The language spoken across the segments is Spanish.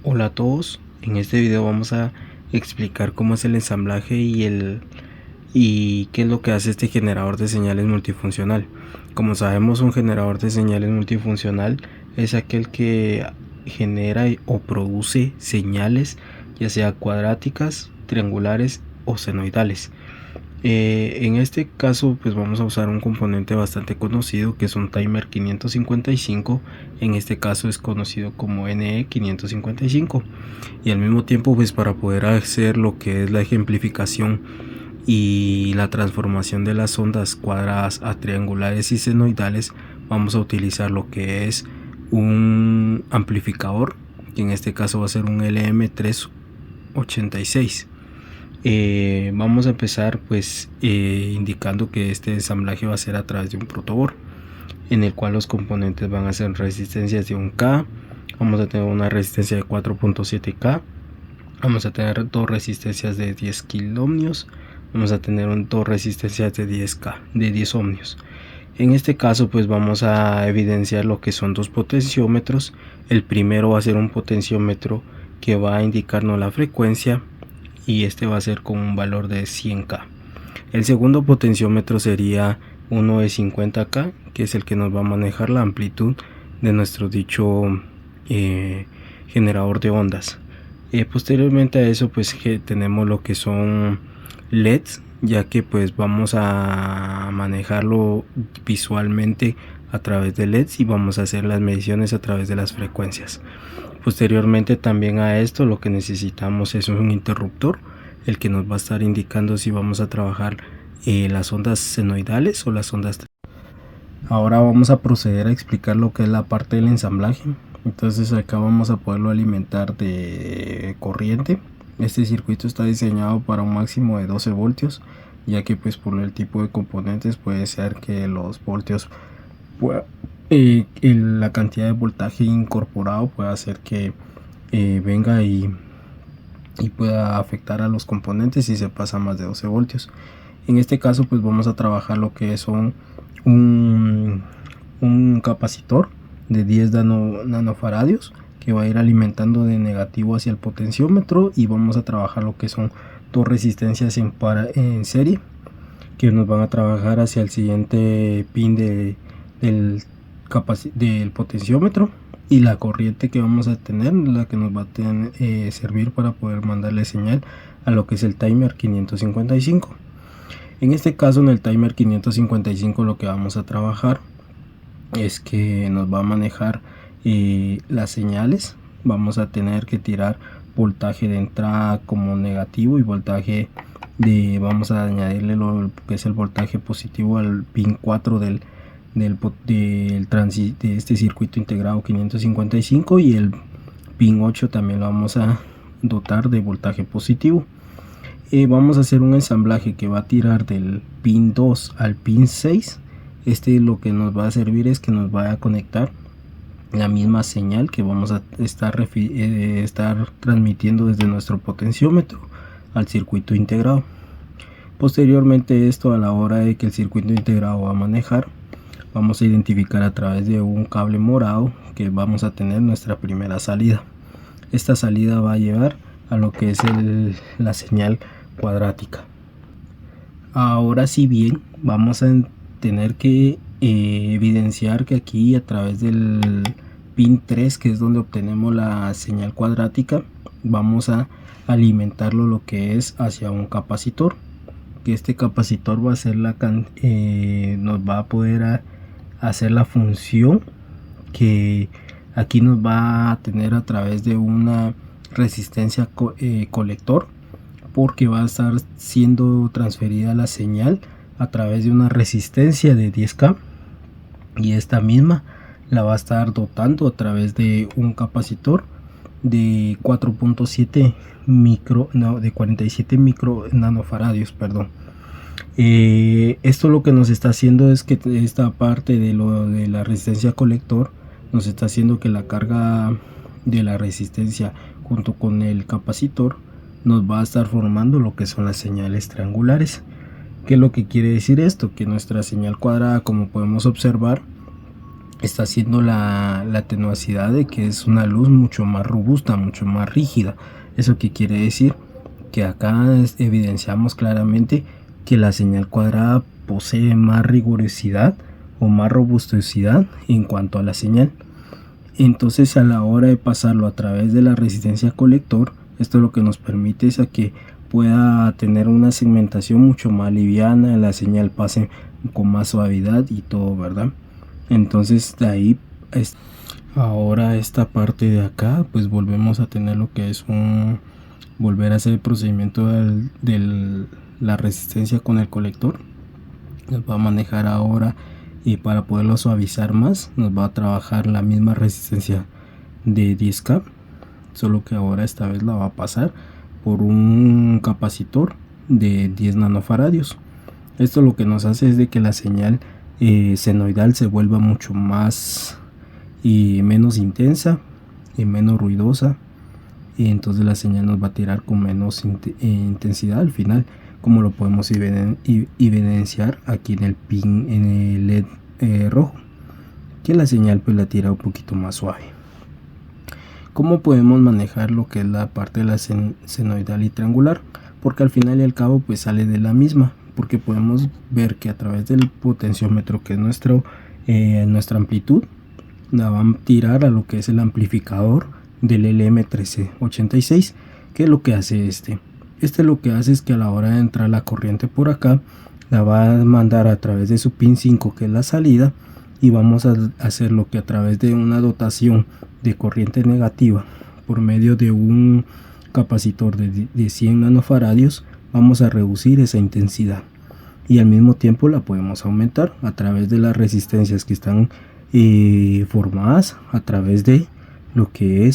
Hola a todos, en este video vamos a explicar cómo es el ensamblaje y qué es lo que hace este generador de señales multifuncional. Como sabemos, un generador de señales multifuncional es aquel que genera o produce señales, ya sea cuadráticas, triangulares o senoidales. En este caso pues vamos a usar un componente bastante conocido que es un timer 555. En este caso es conocido como NE555, y al mismo tiempo pues para poder hacer lo que es la ejemplificación y la transformación de las ondas cuadradas a triangulares y senoidales, vamos a utilizar lo que es un amplificador, que en este caso va a ser un LM386. Vamos a empezar pues indicando que este ensamblaje va a ser a través de un protoboard, en el cual los componentes van a ser resistencias de 1K. Vamos a tener una resistencia de 4.7K, vamos a tener dos resistencias de 10 kiloohmios, vamos a tener dos resistencias de 10K, de 10 ohmios. En este caso pues vamos a evidenciar lo que son dos potenciómetros. El primero va a ser un potenciómetro que va a indicarnos la frecuencia, y este va a ser con un valor de 100K. El segundo potenciómetro sería uno de 50K, que es el que nos va a manejar la amplitud de nuestro dicho generador de ondas. Posteriormente a eso pues que tenemos lo que son LEDs, ya que pues vamos a manejarlo visualmente a través de LEDs y vamos a hacer las mediciones a través de las frecuencias. Posteriormente también a esto lo que necesitamos es un interruptor, el que nos va a estar indicando si vamos a trabajar las ondas senoidales o las ondas. Ahora vamos a proceder a explicar lo que es la parte del ensamblaje. Entonces acá vamos a poderlo alimentar de corriente. Este circuito está diseñado para un máximo de 12 voltios, ya que pues por el tipo de componentes puede ser que los voltios la cantidad de voltaje incorporado puede hacer que venga y pueda afectar a los componentes si se pasa más de 12 voltios. En este caso pues vamos a trabajar lo que son un capacitor de 10 nanofaradios que va a ir alimentando de negativo hacia el potenciómetro, y vamos a trabajar lo que son dos resistencias en serie que nos van a trabajar hacia el siguiente pin del potenciómetro, y la corriente que vamos a tener, la que nos va a servir para poder mandarle señal a lo que es el timer 555. En este caso, en el timer 555 lo que vamos a trabajar es que nos va a manejar las señales. Vamos a tener que tirar voltaje de entrada como negativo y voltaje vamos a añadirle lo que es el voltaje positivo al pin 4 de este circuito integrado 555, y el pin 8 también lo vamos a dotar de voltaje positivo. Vamos a hacer un ensamblaje que va a tirar del pin 2 al pin 6. Lo que nos va a servir es que nos va a conectar la misma señal que vamos a estar transmitiendo desde nuestro potenciómetro al circuito integrado. Posteriormente esto, a la hora de que el circuito integrado va a manejar, vamos a identificar a través de un cable morado que vamos a tener nuestra primera salida. Esta salida va a llevar a lo que es la señal cuadrática. Ahora, si bien vamos a tener que evidenciar que aquí a través del pin 3, que es donde obtenemos la señal cuadrática, vamos a alimentarlo lo que es hacia un capacitor, que este capacitor va a ser nos va a poder hacer la función que aquí nos va a tener a través de una resistencia colector, porque va a estar siendo transferida la señal a través de una resistencia de 10K, y esta misma la va a estar dotando a través de un capacitor de 4.7 de 47 micro nanofaradios, perdón. Esto lo que nos está haciendo es que esta parte de la resistencia colector nos está haciendo que la carga de la resistencia junto con el capacitor nos va a estar formando lo que son las señales triangulares. ¿Qué es lo que quiere decir esto? Que nuestra señal cuadrada, como podemos observar, está haciendo la tenuosidad de que es una luz mucho más robusta, mucho más rígida. ¿Eso qué quiere decir? Que acá evidenciamos claramente que la señal cuadrada posee más rigurosidad o más robustosidad en cuanto a la señal. Entonces, a la hora de pasarlo a través de la resistencia colector, esto lo que nos permite es a que pueda tener una segmentación mucho más liviana, la señal pase con más suavidad y todo, ¿verdad? Entonces de ahí ahora esta parte de acá, pues volvemos a tener lo que es volver a hacer el procedimiento de la resistencia con el colector. Nos va a manejar ahora, y para poderlo suavizar más nos va a trabajar la misma resistencia de 10K, solo que ahora esta vez la va a pasar por un capacitor de 10 nanofaradios. Esto lo que nos hace es de que la señal senoidal se vuelva mucho más y menos intensa y menos ruidosa, y entonces la señal nos va a tirar con menos intensidad al final, como lo podemos evidenciar aquí en el pin, en el LED rojo, que la señal pues la tira un poquito más suave. ¿Cómo podemos manejar lo que es la parte de la senoidal y triangular? Porque al final y al cabo pues sale de la misma, porque podemos ver que a través del potenciómetro, que es nuestra amplitud, la van a tirar a lo que es el amplificador del LM1386. ¿Qué es lo que hace este? Lo que hace es que a la hora de entrar la corriente por acá, la va a mandar a través de su pin 5, que es la salida, y vamos a hacer lo que a través de una dotación de corriente negativa por medio de un capacitor de 100 nanofaradios, vamos a reducir esa intensidad, y al mismo tiempo la podemos aumentar a través de las resistencias que están formadas a través de lo que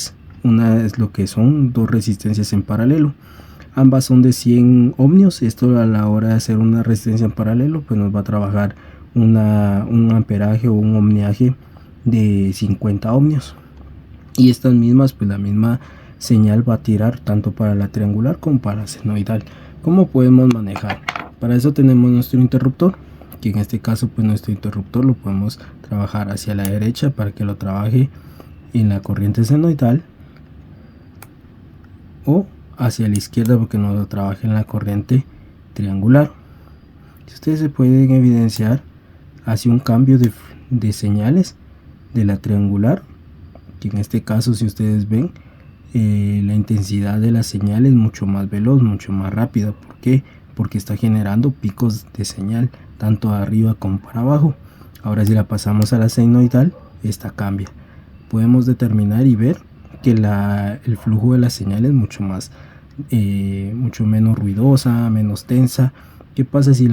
son dos resistencias en paralelo. Ambas son de 100 ohmios. Esto a la hora de hacer una resistencia en paralelo pues nos va a trabajar un amperaje o un ohmiaje de 50 ohmios, y estas mismas pues la misma señal va a tirar tanto para la triangular como para la senoidal. ¿Cómo podemos manejar? Para eso tenemos nuestro interruptor, que en este caso pues nuestro interruptor lo podemos trabajar hacia la derecha para que lo trabaje en la corriente senoidal, o hacia la izquierda porque nos lo trabaje en la corriente triangular. Si ustedes se pueden evidenciar, hace un cambio de señales de la triangular, que en este caso, si ustedes ven, la intensidad de la señal es mucho más veloz, mucho más rápida. ¿Por qué? Porque está generando picos de señal tanto arriba como para abajo. Ahora si la pasamos a la senoidal, esta cambia. Podemos determinar y ver que el flujo de la señal es mucho menos ruidosa, menos tensa. ¿Qué pasa si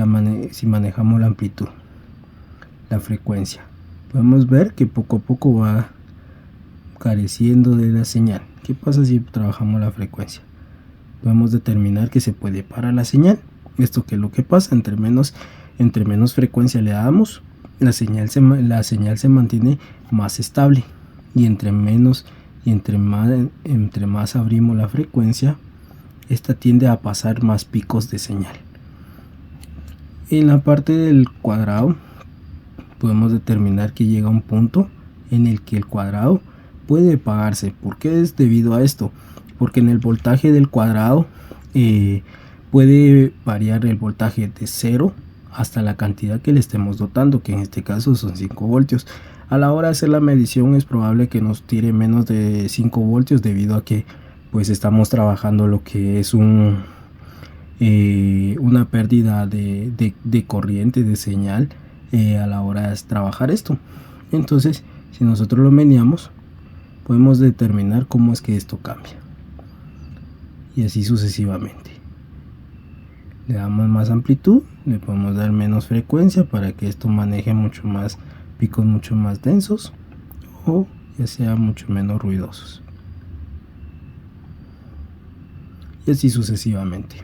manejamos la amplitud, la frecuencia? Podemos ver que poco a poco va careciendo de la señal. ¿Qué pasa si trabajamos la frecuencia? Podemos determinar que se puede parar la señal. Esto que es lo que pasa, entre menos frecuencia le damos, la señal se mantiene más estable, y entre más abrimos la frecuencia, esta tiende a pasar más picos de señal. En la parte del cuadrado podemos determinar que llega un punto en el que el cuadrado puede apagarse. ¿Por qué es debido a esto? Porque en el voltaje del cuadrado puede variar el voltaje de 0 hasta la cantidad que le estemos dotando, que en este caso son 5 voltios. A la hora de hacer la medición es probable que nos tire menos de 5 voltios, debido a que pues estamos trabajando lo que es una pérdida de corriente, de señal, a la hora de trabajar esto. Entonces, si nosotros lo meneamos, podemos determinar cómo es que esto cambia, y así sucesivamente. Le damos más amplitud, le podemos dar menos frecuencia para que esto maneje mucho más picos mucho más densos, o ya sea mucho menos ruidosos, y así sucesivamente.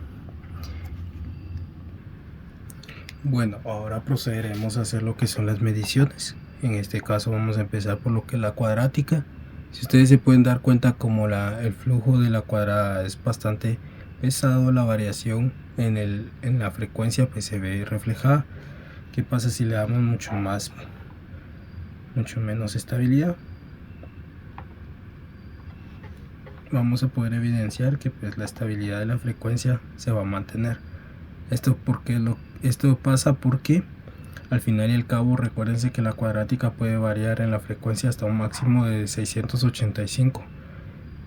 Bueno, ahora procederemos a hacer lo que son las mediciones. En este caso vamos a empezar por lo que es la cuadrática. Si ustedes se pueden dar cuenta, como el flujo de la cuadrada es bastante pesado, la variación en la frecuencia pues se ve reflejada. ¿Qué pasa si le damos mucho más mucho menos estabilidad. Vamos a poder evidenciar que pues la estabilidad de la frecuencia se va a mantener. Esto pasa porque al final y al cabo recuérdense que la cuadrática puede variar en la frecuencia hasta un máximo de 685.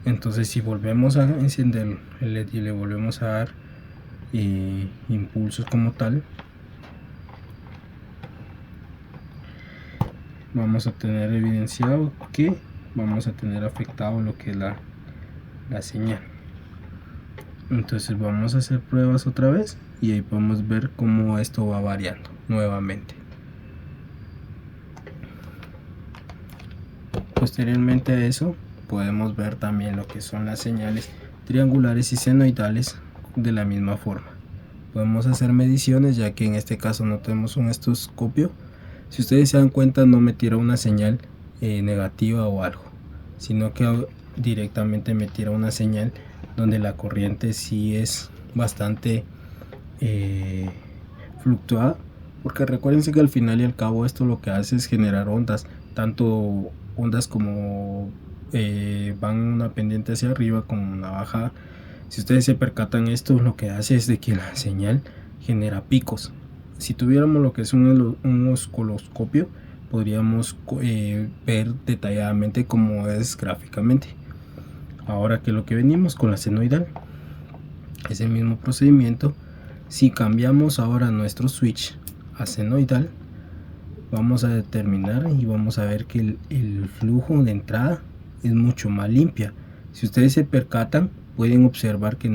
Entonces si volvemos a encender el LED y le volvemos a dar impulsos como tal, vamos a tener evidenciado que vamos a tener afectado lo que es la señal. Entonces vamos a hacer pruebas otra vez y ahí podemos ver cómo esto va variando nuevamente. Posteriormente a eso podemos ver también lo que son las señales triangulares y senoidales de la misma forma. Podemos hacer mediciones, ya que en este caso no tenemos un estetoscopio. Si ustedes se dan cuenta, no me tira una señal negativa o algo, sino que directamente me tira una señal donde la corriente sí es bastante fluctuada, porque recuérdense que al final y al cabo esto lo que hace es generar ondas, tanto ondas como van una pendiente hacia arriba como una bajada. Si ustedes se percatan, esto lo que hace es de que la señal genera picos. Si tuviéramos lo que es un osciloscopio, podríamos ver detalladamente cómo es gráficamente. Ahora que lo que venimos con la senoidal es el mismo procedimiento. Si cambiamos ahora nuestro switch a senoidal, vamos a determinar y vamos a ver que el flujo de entrada es mucho más limpia. Si ustedes se percatan, pueden observar que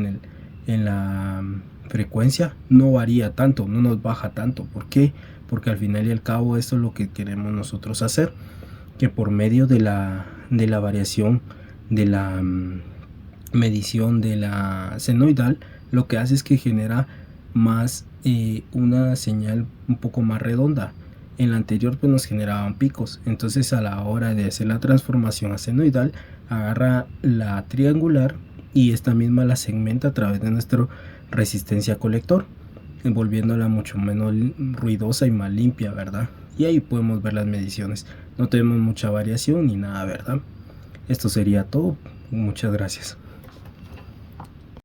en la frecuencia no varía tanto, no nos baja tanto. ¿Por qué? Porque al final y al cabo esto es lo que queremos nosotros hacer, que por medio de la variación de la medición de la senoidal, lo que hace es que genera más una señal un poco más redonda. En la anterior pues nos generaban picos, entonces a la hora de hacer la transformación a senoidal, agarra la triangular y esta misma la segmenta a través de nuestro resistencia colector, volviéndola mucho menos ruidosa y más limpia, ¿verdad? Y ahí podemos ver las mediciones, no tenemos mucha variación ni nada, ¿verdad? Esto sería todo, muchas gracias.